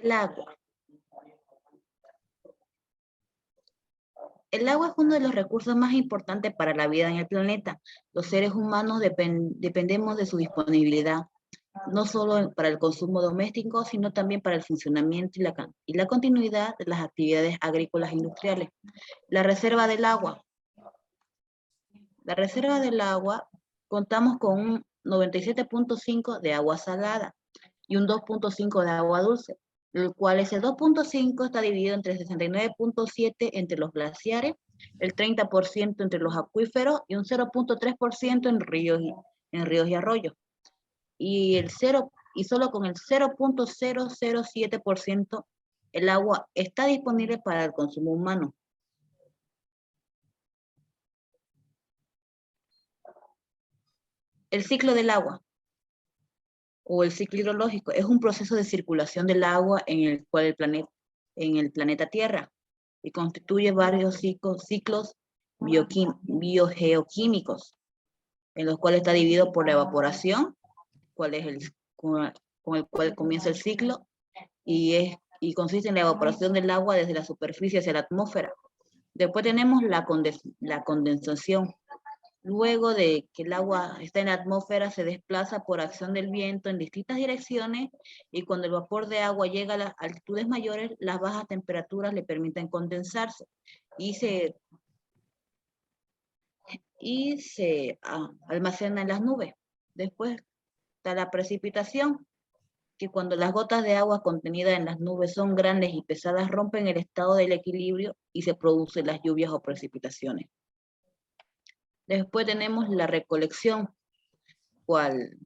El agua. El agua es uno de los recursos más importantes para la vida en el planeta. Los seres humanos dependemos de su disponibilidad, no solo para el consumo doméstico, sino también para el funcionamiento y la continuidad de las actividades agrícolas e industriales. La reserva del agua. La reserva del agua, contamos con un 97.5 de agua salada y un 2.5 de agua dulce, el cual ese 2.5 está dividido entre 69.7 entre los glaciares, el 30% entre los acuíferos y un 0.3% en ríos y arroyos. Y solo con el 0.007% el agua está disponible para el consumo humano. El ciclo del agua o el ciclo hidrológico es un proceso de circulación del agua en el cual en el planeta Tierra y constituye varios ciclos biogeoquímicos, en los cuales está dividido por la evaporación, con el cual comienza el ciclo, y consiste en la evaporación del agua desde la superficie hacia la atmósfera. Después tenemos la condensación. Luego de que el agua está en la atmósfera, se desplaza por acción del viento en distintas direcciones, y cuando el vapor de agua llega a las altitudes mayores, las bajas temperaturas le permiten condensarse y se almacena en las nubes. Después está la precipitación, que cuando las gotas de agua contenidas en las nubes son grandes y pesadas, rompen el estado del equilibrio y se producen las lluvias o precipitaciones. Después tenemos la recolección, cual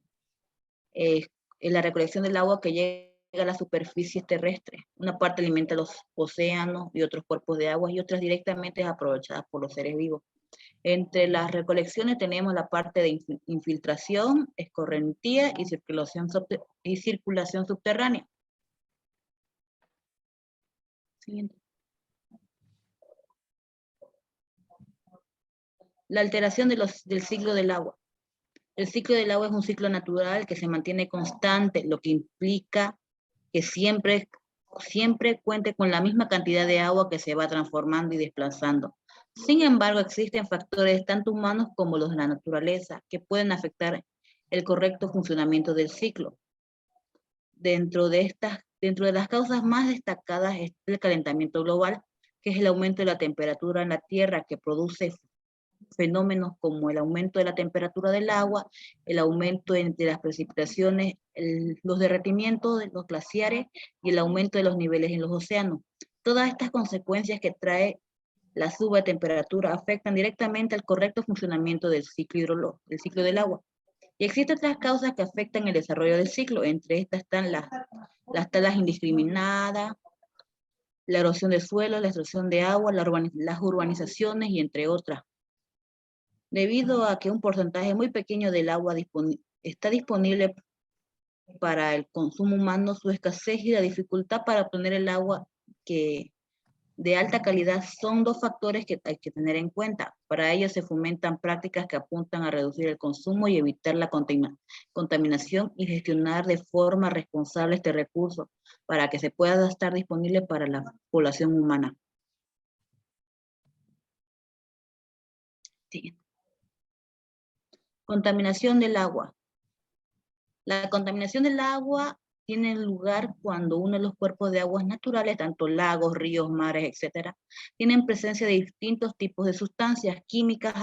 es la recolección del agua que llega a la superficie terrestre. Una parte alimenta los océanos y otros cuerpos de agua, y otras directamente es aprovechada por los seres vivos. Entre las recolecciones tenemos la parte de infiltración, escorrentía y circulación subterránea. Siguiente. La alteración del ciclo del agua. El ciclo del agua es un ciclo natural que se mantiene constante, lo que implica que siempre cuente con la misma cantidad de agua que se va transformando y desplazando. Sin embargo, existen factores tanto humanos como los de la naturaleza que pueden afectar el correcto funcionamiento del ciclo. Dentro de las causas más destacadas está el calentamiento global, que es el aumento de la temperatura en la Tierra, que produce fenómenos como el aumento de la temperatura del agua, el aumento de las precipitaciones, los derretimientos de los glaciares y el aumento de los niveles en los océanos. Todas estas consecuencias que trae la suba de temperatura afectan directamente al correcto funcionamiento del ciclo del agua. Y existen otras causas que afectan el desarrollo del ciclo. Entre estas están las talas indiscriminadas, la erosión de suelo, la extracción de agua, las urbanizaciones y entre otras. Debido a que un porcentaje muy pequeño del agua está disponible para el consumo humano, su escasez y la dificultad para obtener el agua de alta calidad son dos factores que hay que tener en cuenta. Para ello se fomentan prácticas que apuntan a reducir el consumo y evitar la contaminación, y gestionar de forma responsable este recurso para que se pueda estar disponible para la población humana. Sí. Contaminación del agua. La contaminación del agua tiene lugar cuando uno de los cuerpos de aguas naturales, tanto lagos, ríos, mares, etcétera, tienen presencia de distintos tipos de sustancias químicas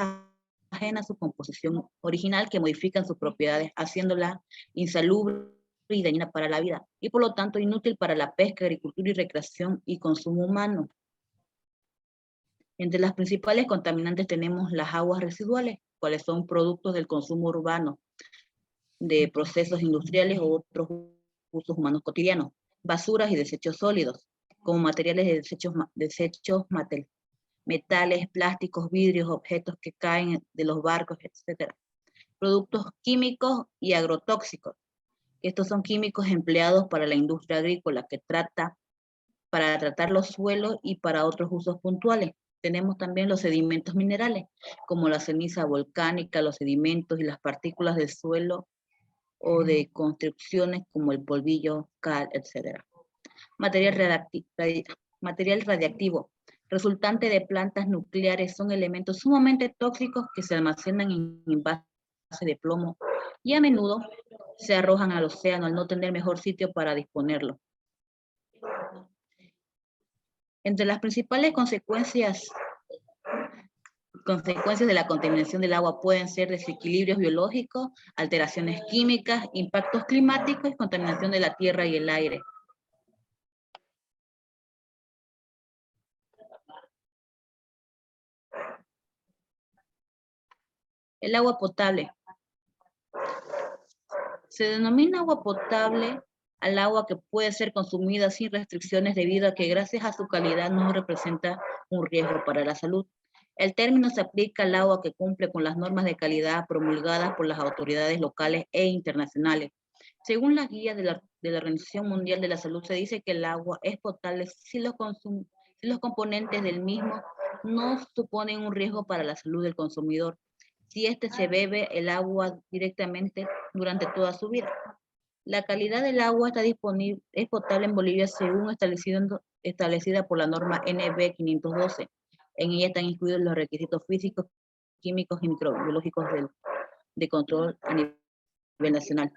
ajenas a su composición original, que modifican sus propiedades, haciéndola insalubre y dañina para la vida, y por lo tanto inútil para la pesca, agricultura y recreación y consumo humano. Entre las principales contaminantes tenemos las aguas residuales, cuales son productos del consumo urbano, de procesos industriales u otros usos humanos cotidianos, basuras y desechos sólidos, como materiales de desechos metales, plásticos, vidrios, objetos que caen de los barcos, etc. Productos químicos y agrotóxicos. Estos son químicos empleados para la industria agrícola para tratar los suelos y para otros usos puntuales. Tenemos también los sedimentos minerales, como la ceniza volcánica, los sedimentos y las partículas del suelo o de construcciones como el polvillo, cal, etc. Material material radiactivo, resultante de plantas nucleares, son elementos sumamente tóxicos que se almacenan en envases de plomo y a menudo se arrojan al océano al no tener mejor sitio para disponerlo. Entre las principales consecuencias de la contaminación del agua pueden ser desequilibrios biológicos, alteraciones químicas, impactos climáticos y contaminación de la tierra y el aire. El agua potable. Se denomina agua potable al agua que puede ser consumida sin restricciones debido a que gracias a su calidad no representa un riesgo para la salud. El término se aplica al agua que cumple con las normas de calidad promulgadas por las autoridades locales e internacionales. Según las guías de la Organización Mundial de la Salud, se dice que el agua es potable si los componentes del mismo no suponen un riesgo para la salud del consumidor, si éste se bebe el agua directamente durante toda su vida. La calidad del agua es potable en Bolivia según establecida por la norma NB 512. En ella están incluidos los requisitos físicos, químicos y microbiológicos de control a nivel nacional.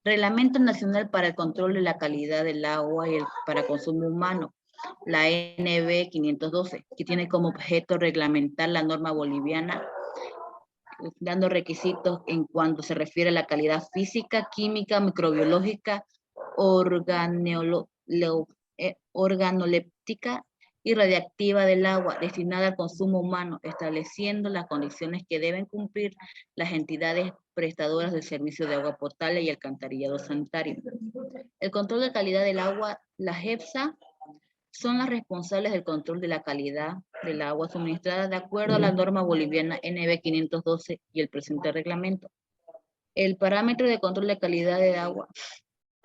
Reglamento Nacional para el Control de la Calidad del Agua y para Consumo Humano, la NB 512, que tiene como objeto reglamentar la norma boliviana, dando requisitos en cuanto se refiere a la calidad física, química, microbiológica, organoléptica y radiactiva del agua destinada al consumo humano, estableciendo las condiciones que deben cumplir las entidades prestadoras del servicio de agua potable y alcantarillado sanitario. El control de calidad del agua, la JEPSA, son las responsables del control de la calidad del agua suministrada de acuerdo a la norma boliviana NB 512 y el presente reglamento. El parámetro de control de calidad del agua.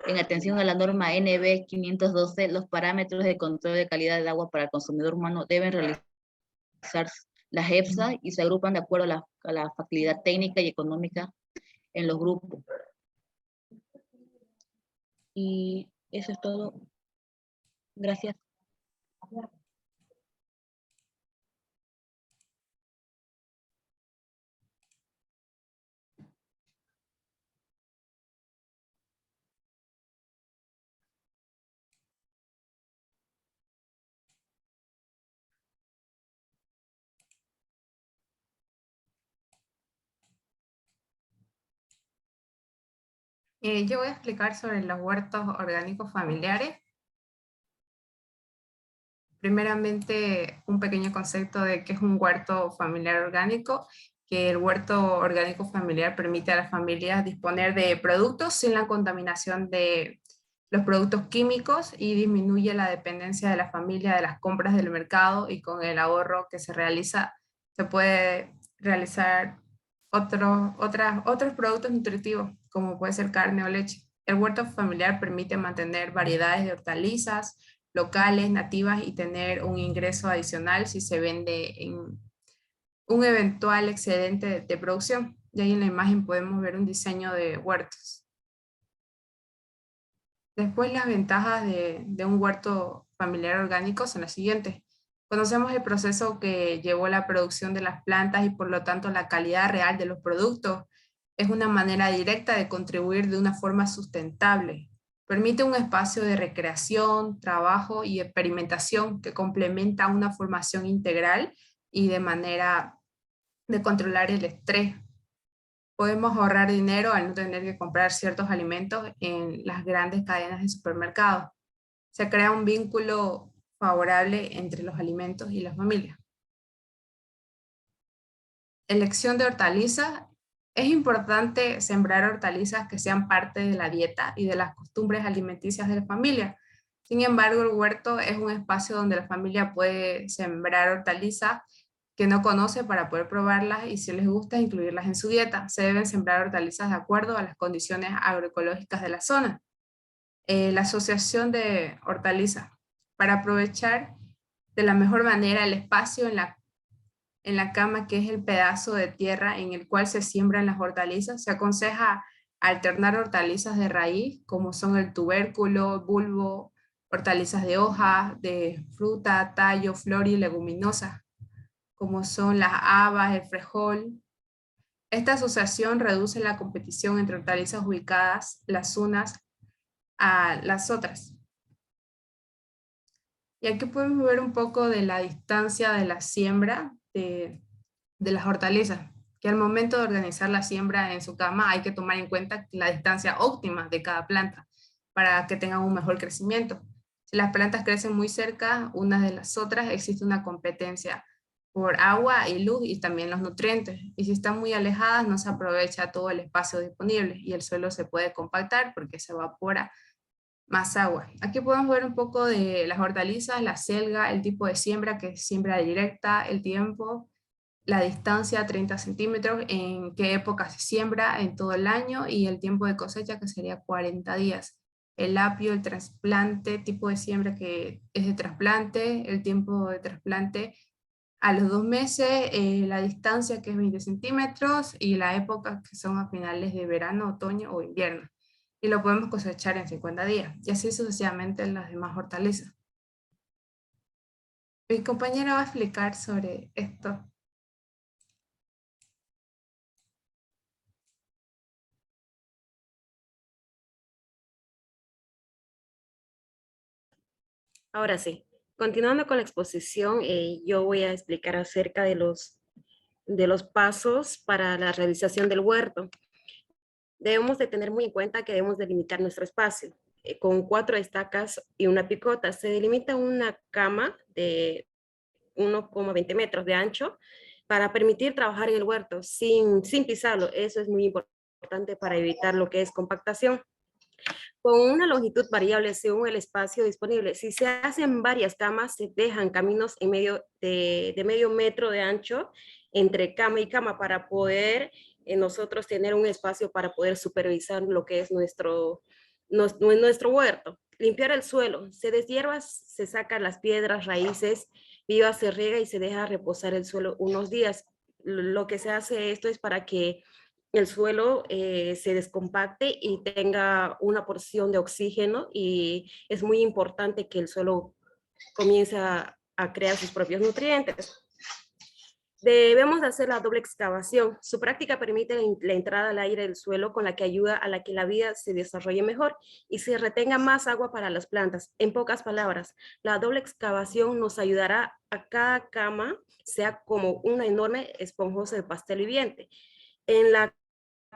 En atención a la norma NB 512, los parámetros de control de calidad del agua para el consumidor humano deben realizar la JEPSA y se agrupan de acuerdo a la facilidad técnica y económica en los grupos. Y eso es todo. Gracias. Yo voy a explicar sobre los huertos orgánicos familiares. Primeramente, un pequeño concepto de qué es un huerto familiar orgánico, que el huerto orgánico familiar permite a las familias disponer de productos sin la contaminación de los productos químicos y disminuye la dependencia de la familia de las compras del mercado, y con el ahorro que se realiza se puede realizar otros productos nutritivos, como puede ser carne o leche. El huerto familiar permite mantener variedades de hortalizas locales, nativas, y tener un ingreso adicional si se vende en un eventual excedente de producción. Y ahí en la imagen podemos ver un diseño de huertos. Después, las ventajas de un huerto familiar orgánico son las siguientes. Conocemos el proceso que llevó la producción de las plantas y por lo tanto la calidad real de los productos. Es una manera directa de contribuir de una forma sustentable. Permite un espacio de recreación, trabajo y experimentación que complementa una formación integral y de manera de controlar el estrés. Podemos ahorrar dinero al no tener que comprar ciertos alimentos en las grandes cadenas de supermercados. Se crea un vínculo favorable entre los alimentos y la familia. Elección de hortalizas. Es importante sembrar hortalizas que sean parte de la dieta y de las costumbres alimenticias de la familia. Sin embargo, el huerto es un espacio donde la familia puede sembrar hortalizas que no conoce para poder probarlas y, si les gusta, incluirlas en su dieta. Se deben sembrar hortalizas de acuerdo a las condiciones agroecológicas de la zona. La asociación de hortalizas. Para aprovechar de la mejor manera el espacio en la cama, que es el pedazo de tierra en el cual se siembran las hortalizas, se aconseja alternar hortalizas de raíz, como son el tubérculo, bulbo, hortalizas de hoja, de fruta, tallo, flor y leguminosas, como son las habas, el frijol. Esta asociación reduce la competición entre hortalizas ubicadas las unas a las otras. Y aquí podemos ver un poco de la distancia de la siembra de las hortalizas, que al momento de organizar la siembra en su cama hay que tomar en cuenta la distancia óptima de cada planta para que tengan un mejor crecimiento. Si las plantas crecen muy cerca unas de las otras, existe una competencia por agua y luz y también los nutrientes. Y si están muy alejadas, no se aprovecha todo el espacio disponible y el suelo se puede compactar porque se evapora más agua. Aquí podemos ver un poco de las hortalizas, la selga, el tipo de siembra, que es siembra directa, el tiempo, la distancia 30 centímetros, en qué época se siembra en todo el año y el tiempo de cosecha, que sería 40 días. El apio, el trasplante, tipo de siembra que es de trasplante, el tiempo de trasplante a los 2 meses, la distancia que es 20 centímetros y la época que son a finales de verano, otoño o invierno. Y lo podemos cosechar en 50 días y así sucesivamente en las demás hortalizas. Mi compañera va a explicar sobre esto. Ahora sí, continuando con la exposición, yo voy a explicar acerca de los pasos para la realización del huerto. Debemos de tener muy en cuenta que debemos delimitar nuestro espacio. Con 4 estacas y una picota se delimita una cama de 1,20 metros de ancho para permitir trabajar en el huerto sin pisarlo. Eso es muy importante para evitar lo que es compactación. Con una longitud variable según el espacio disponible. Si se hacen varias camas, se dejan caminos en medio de medio metro de ancho entre cama y cama para poder nosotros tener un espacio para poder supervisar lo que es nuestro huerto. Limpiar el suelo. Se deshierva, se sacan las piedras, raíces, vivas, se riega y se deja reposar el suelo unos días. Lo que se hace esto es para que el suelo se descompacte y tenga una porción de oxígeno, y es muy importante que el suelo comience a crear sus propios nutrientes. Debemos hacer la doble excavación. Su práctica permite la entrada al aire del suelo, con la que ayuda a la que la vida se desarrolle mejor y se retenga más agua para las plantas. En pocas palabras, la doble excavación nos ayudará a cada cama sea como una enorme esponjosa de pastel viviente. En la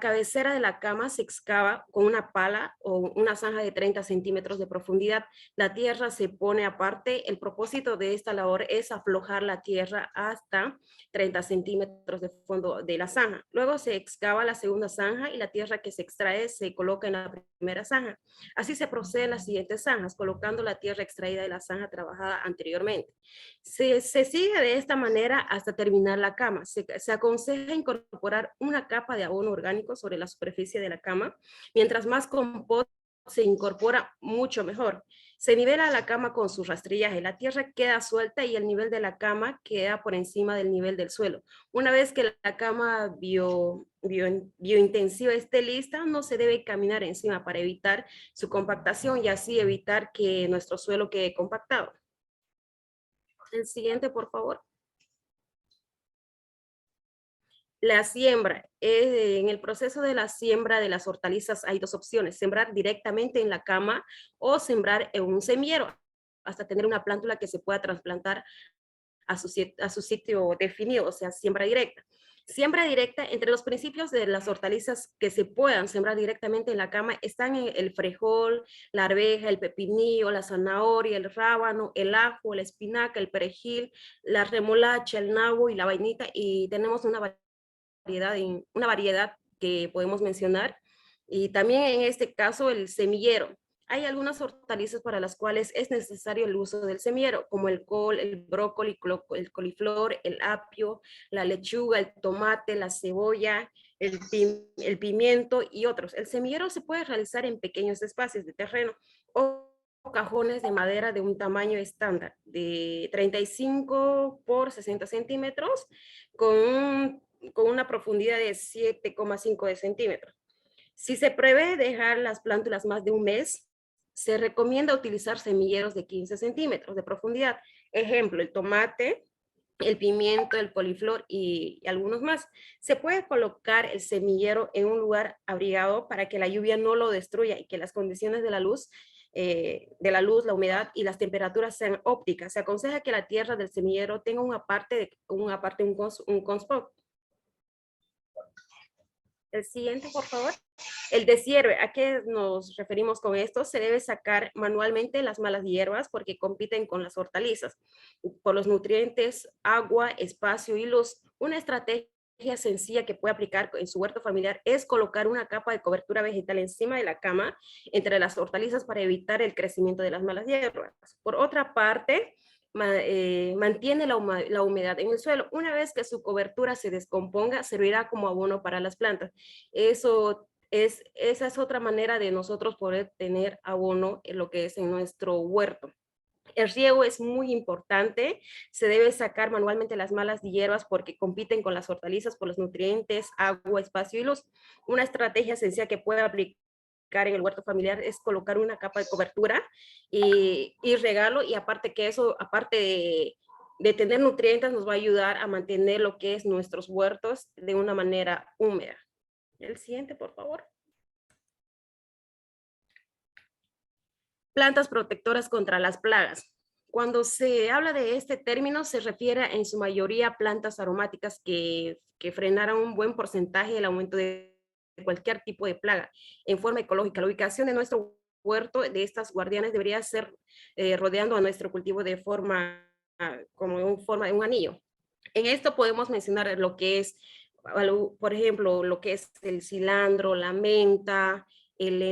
cabecera de la cama se excava con una pala o una zanja de 30 centímetros de profundidad. La tierra se pone aparte. El propósito de esta labor es aflojar la tierra hasta 30 centímetros de fondo de la zanja. Luego se excava la segunda zanja y la tierra que se extrae se coloca en la primera zanja. Así se procede en las siguientes zanjas, colocando la tierra extraída de la zanja trabajada anteriormente. Se sigue de esta manera hasta terminar la cama. Se aconseja incorporar una capa de abono orgánico sobre la superficie de la cama. Mientras más compost se incorpora, mucho mejor. Se nivela la cama con su rastrillaje. La tierra queda suelta y el nivel de la cama queda por encima del nivel del suelo. Una vez que la cama biointensiva esté lista, no se debe caminar encima para evitar su compactación y así evitar que nuestro suelo quede compactado. El siguiente, por favor. La siembra. En el proceso de la siembra de las hortalizas hay 2 opciones: sembrar directamente en la cama o sembrar en un semillero hasta tener una plántula que se pueda trasplantar a su sitio definido, o sea, siembra directa. Siembra directa, entre los principios de las hortalizas que se puedan sembrar directamente en la cama están el frijol, la arveja, el pepinillo, la zanahoria, el rábano, el ajo, la espinaca, el perejil, la remolacha, el nabo y la vainita, y tenemos una variedad que podemos mencionar. Y también en este caso el semillero. Hay algunas hortalizas para las cuales es necesario el uso del semillero, como el col, el brócoli, el coliflor, el apio, la lechuga, el tomate, la cebolla, el pimiento y otros. El semillero se puede realizar en pequeños espacios de terreno o cajones de madera de un tamaño estándar de 35 por 60 centímetros con una profundidad de 7,5 de centímetros. Si se prevé dejar las plántulas más de un mes, se recomienda utilizar semilleros de 15 centímetros de profundidad. Ejemplo, el tomate, el pimiento, el coliflor y algunos más. Se puede colocar el semillero en un lugar abrigado para que la lluvia no lo destruya y que las condiciones de la luz, la humedad y las temperaturas sean ópticas. Se aconseja que la tierra del semillero tenga un compost. El siguiente, por favor. El deshierve, ¿a qué nos referimos con esto? Se debe sacar manualmente las malas hierbas porque compiten con las hortalizas por los nutrientes, agua, espacio y luz. Una estrategia sencilla que puede aplicar en su huerto familiar es colocar una capa de cobertura vegetal encima de la cama entre las hortalizas para evitar el crecimiento de las malas hierbas. Por otra parte, mantiene la humedad en el suelo. Una vez que su cobertura se descomponga, servirá como abono para las plantas. Esa es otra manera de nosotros poder tener abono en lo que es en nuestro huerto. El riego es muy importante, se debe sacar manualmente las malas hierbas porque compiten con las hortalizas por los nutrientes, agua, espacio y luz. Una estrategia sencilla que puede aplicar en el huerto familiar es colocar una capa de cobertura y regarlo, y aparte que eso, aparte de tener nutrientes, nos va a ayudar a mantener lo que es nuestros huertos de una manera húmeda. El siguiente, por favor. Plantas protectoras contra las plagas. Cuando se habla de este término, se refiere en su mayoría a plantas aromáticas que frenaran un buen porcentaje del aumento de cualquier tipo de plaga en forma ecológica. La ubicación de nuestro huerto de estas guardianes debería ser rodeando a nuestro cultivo de forma como en forma de un anillo. En esto podemos mencionar lo que es, por ejemplo, lo que es el cilantro, la menta, el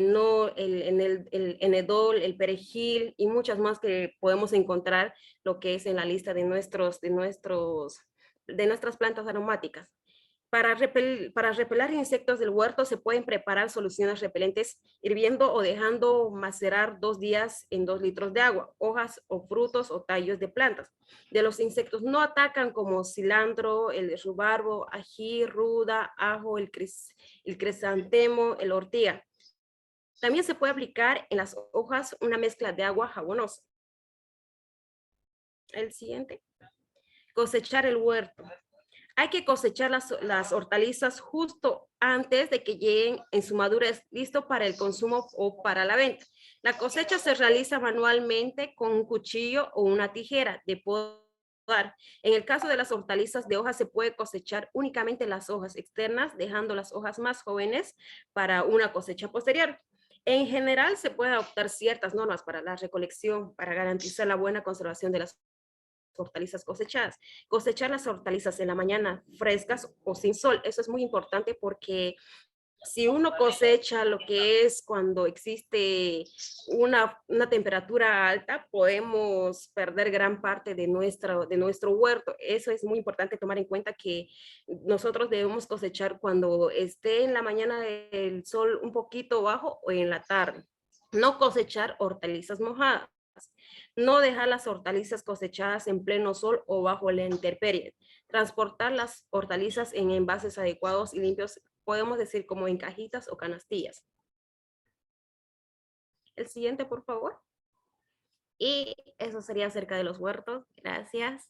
enedol, el perejil y muchas más que podemos encontrar lo que es en la lista de nuestras plantas aromáticas. Para repeler insectos del huerto se pueden preparar soluciones repelentes hirviendo o dejando macerar 2 días en 2 litros de agua, hojas o frutos o tallos de plantas. De los insectos no atacan como cilantro, el rubarbo, ají, ruda, ajo, el crisantemo, el ortiga. También se puede aplicar en las hojas una mezcla de agua jabonosa. El siguiente. Cosechar el huerto. Hay que cosechar las hortalizas justo antes de que lleguen en su madurez, listo para el consumo o para la venta. La cosecha se realiza manualmente con un cuchillo o una tijera de podar. En el caso de las hortalizas de hojas, se puede cosechar únicamente las hojas externas, dejando las hojas más jóvenes para una cosecha posterior. En general, se pueden adoptar ciertas normas para la recolección, para garantizar la buena conservación de las hortalizas cosechadas. Cosechar las hortalizas en la mañana frescas o sin sol. Eso es muy importante porque si uno cosecha lo que es cuando existe una temperatura alta, podemos perder gran parte de nuestro huerto. Eso es muy importante tomar en cuenta, que nosotros debemos cosechar cuando esté en la mañana el sol un poquito bajo o en la tarde. No cosechar hortalizas mojadas. No dejar las hortalizas cosechadas en pleno sol o bajo la intemperie. Transportar las hortalizas en envases adecuados y limpios, podemos decir como en cajitas o canastillas. El siguiente, por favor. Y eso sería acerca de los huertos. Gracias.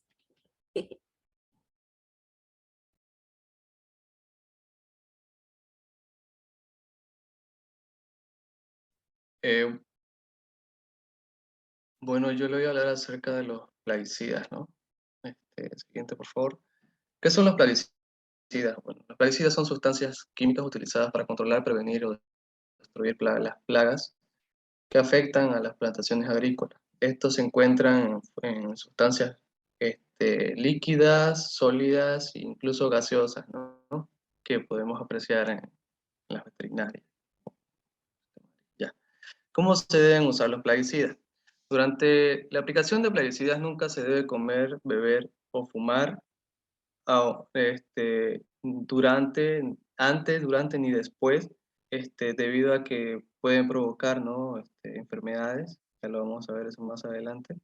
Bueno, yo le voy a hablar acerca de los plaguicidas, ¿no? Siguiente, por favor. ¿Qué son los plaguicidas? Bueno, los plaguicidas son sustancias químicas utilizadas para controlar, prevenir o destruir las plagas que afectan a las plantaciones agrícolas. Estos se encuentran en sustancias líquidas, sólidas e incluso gaseosas, ¿no? Que podemos apreciar en las veterinarias. Ya. ¿Cómo se deben usar los plaguicidas? Durante la aplicación de plaguicidas nunca se debe comer, beber o fumar antes, durante ni después, debido a que pueden provocar, ¿no? Enfermedades ya lo vamos a ver eso más adelante.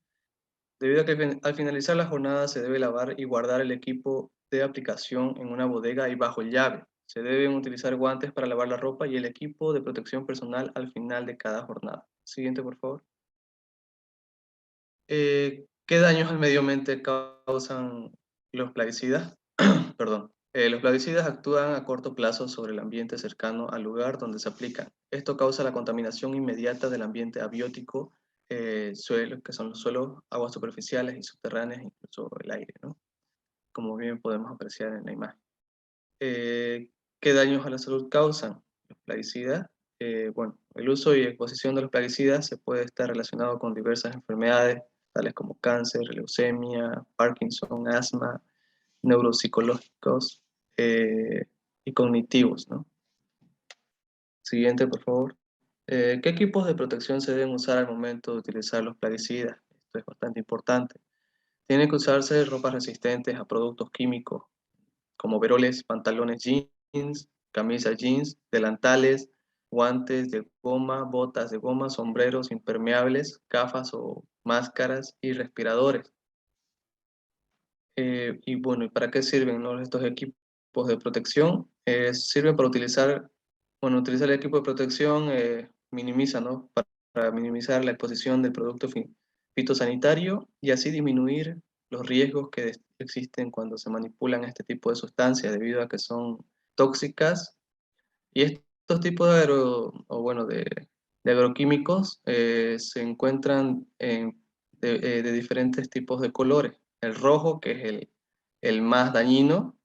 Debido a que al finalizar la jornada se debe lavar y guardar el equipo de aplicación en una bodega y bajo llave. Se deben utilizar guantes para lavar la ropa y el equipo de protección personal al final de cada jornada. Siguiente, por favor. ¿Qué daños al medio ambiente causan los plaguicidas? Perdón. Los plaguicidas actúan a corto plazo sobre el ambiente cercano al lugar donde se aplican. Esto causa la contaminación inmediata del ambiente abiótico, suelo, que son los suelos, aguas superficiales y subterráneas, incluso el aire, ¿no? Como bien podemos apreciar en la imagen. ¿Qué daños a la salud causan los plaguicidas? Bueno, el uso y exposición de los plaguicidas se puede estar relacionado con diversas enfermedades, tales como cáncer, leucemia, Parkinson, asma, neuropsicológicos y cognitivos, ¿no? Siguiente, por favor. ¿Qué equipos de protección se deben usar al momento de utilizar los plaguicidas? Esto es bastante importante. Tienen que usarse ropas resistentes a productos químicos, como veroles, pantalones jeans, camisas jeans, delantales, guantes de goma, botas de goma, sombreros impermeables, gafas o máscaras y respiradores. Y bueno, ¿y para qué sirven, no, estos equipos de protección? Sirven para utilizar el equipo de protección minimiza, ¿no? Para minimizar la exposición del producto fitosanitario y así disminuir los riesgos que existen cuando se manipulan este tipo de sustancias debido a que son tóxicas. Y estos tipos de, de agroquímicos se encuentran de diferentes tipos de colores. El rojo, que es el más dañino,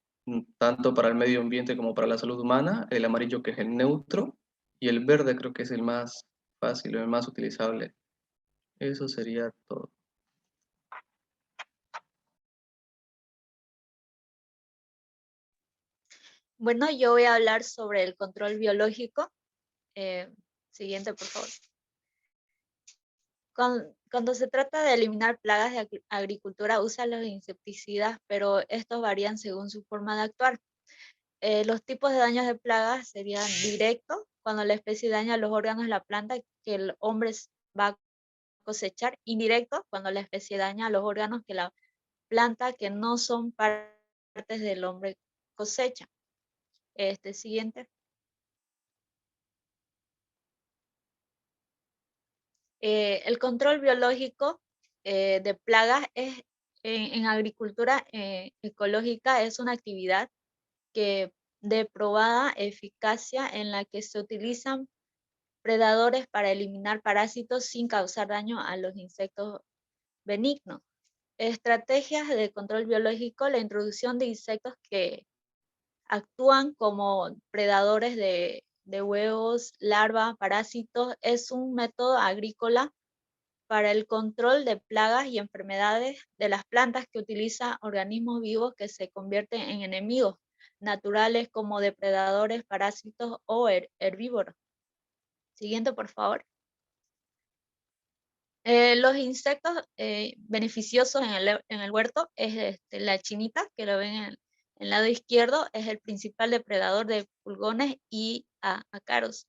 tanto para el medio ambiente como para la salud humana, el amarillo, que es el neutro, y el verde creo que es el más fácil o el más utilizable. Eso sería todo. Bueno, yo voy a hablar sobre el control biológico. Siguiente, por favor. Cuando se trata de eliminar plagas de agricultura, usa los insecticidas, pero estos varían según su forma de actuar. Los tipos de daños de plagas serían directos, cuando la especie daña los órganos de la planta que el hombre va a cosechar; indirectos, cuando la especie daña los órganos que la planta que no son partes del hombre cosecha. Siguiente. El control biológico de plagas en agricultura ecológica es una actividad de probada eficacia en la que se utilizan predadores para eliminar parásitos sin causar daño a los insectos benignos. Estrategias de control biológico: la introducción de insectos que actúan como predadores de huevos, larvas, parásitos. Es un método agrícola para el control de plagas y enfermedades de las plantas que utiliza organismos vivos que se convierten en enemigos naturales como depredadores, parásitos o herbívoros. Siguiente, por favor. Los insectos beneficiosos en el huerto es la chinita, que lo ven en el lado izquierdo, es el principal depredador de pulgones y ácaros.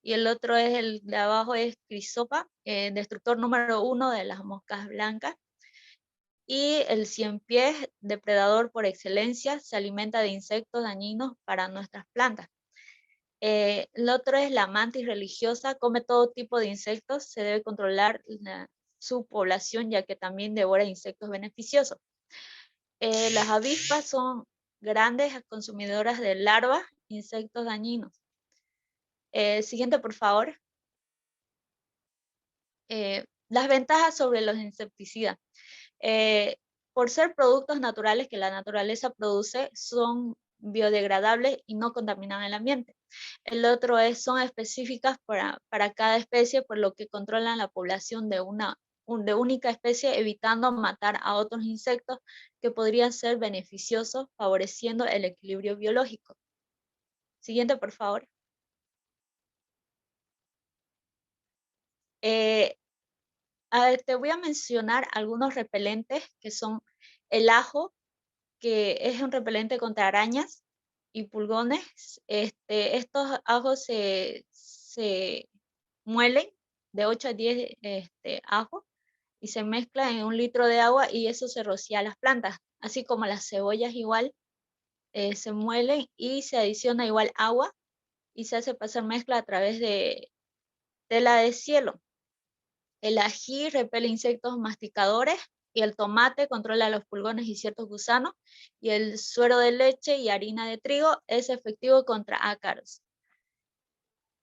Y el otro es el de abajo, es crisopa, destructor número 1 de las moscas blancas. Y el ciempiés, depredador por excelencia, se alimenta de insectos dañinos para nuestras plantas. El otro es la mantis religiosa, come todo tipo de insectos, se debe controlar su población ya que también devora insectos beneficiosos. Las avispas son grandes consumidoras de larvas, insectos dañinos. Siguiente, por favor. Las ventajas sobre los insecticidas. Por ser productos naturales que la naturaleza produce, son biodegradables y no contaminan el ambiente. El otro son específicas para cada especie, por lo que controlan la población de única especie, evitando matar a otros insectos que podrían ser beneficiosos, favoreciendo el equilibrio biológico. Siguiente, por favor. A ver, te voy a mencionar algunos repelentes que son el ajo, que es un repelente contra arañas y pulgones. Estos ajos se muelen de 8 a 10 ajos y se mezcla en 1 litro de agua y eso se rocía a las plantas, así como las cebollas igual se muelen y se adiciona igual agua y se hace pasar mezcla a través de tela de cielo. El ají repele insectos masticadores y el tomate controla los pulgones y ciertos gusanos, y el suero de leche y harina de trigo es efectivo contra ácaros.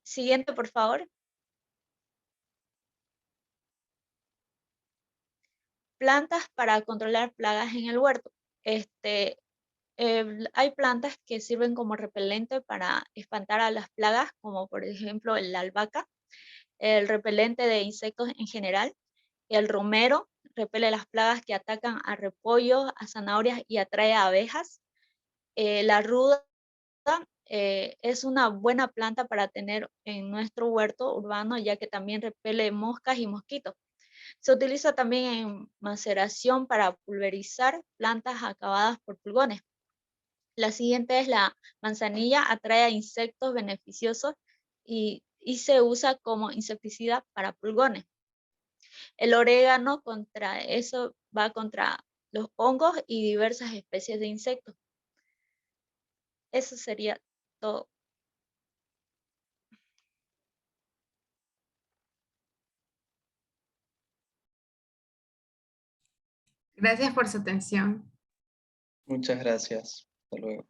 Siguiente, por favor. Plantas para controlar plagas en el huerto. Hay plantas que sirven como repelente para espantar a las plagas, como por ejemplo la albahaca, el repelente de insectos en general. El romero repele las plagas que atacan a repollos, a zanahorias y atrae a abejas. La ruda es una buena planta para tener en nuestro huerto urbano, ya que también repele moscas y mosquitos. Se utiliza también en maceración para pulverizar plantas acabadas por pulgones. La siguiente es la manzanilla, atrae a insectos beneficiosos y se usa como insecticida para pulgones. El orégano contra eso va contra los hongos y diversas especies de insectos. Eso sería todo. Gracias por su atención. Muchas gracias. Hasta luego.